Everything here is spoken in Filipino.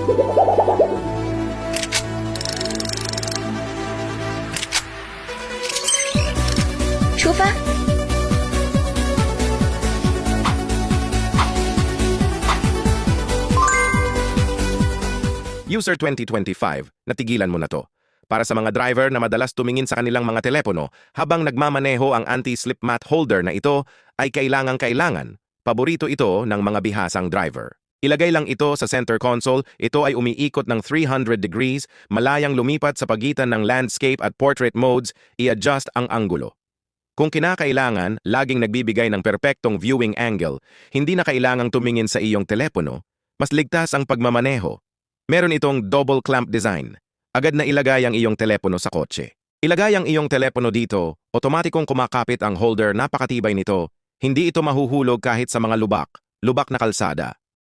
出发。User 2025, natigilan mo na to. Para sa mga driver na madalas tumingin sa kanilang mga telepono habang nagmamaneho ang anti-slip mat holder na ito ay kailangan. Paborito ito ng mga bihasang driver. Ilagay lang ito sa center console, ito ay umiikot ng 300 degrees, malayang lumipat sa pagitan ng landscape at portrait modes, i-adjust ang anggulo. Kung kinakailangan, laging nagbibigay ng perpektong viewing angle, hindi na kailangang tumingin sa iyong telepono, mas ligtas ang pagmamaneho. Meron itong double clamp design. Agad na ilagay ang iyong telepono sa kotse. Ilagay ang iyong telepono dito, otomatikong kumakapit ang holder, napakatibay nito. Hindi ito mahuhulog kahit sa mga lubak na kalsada.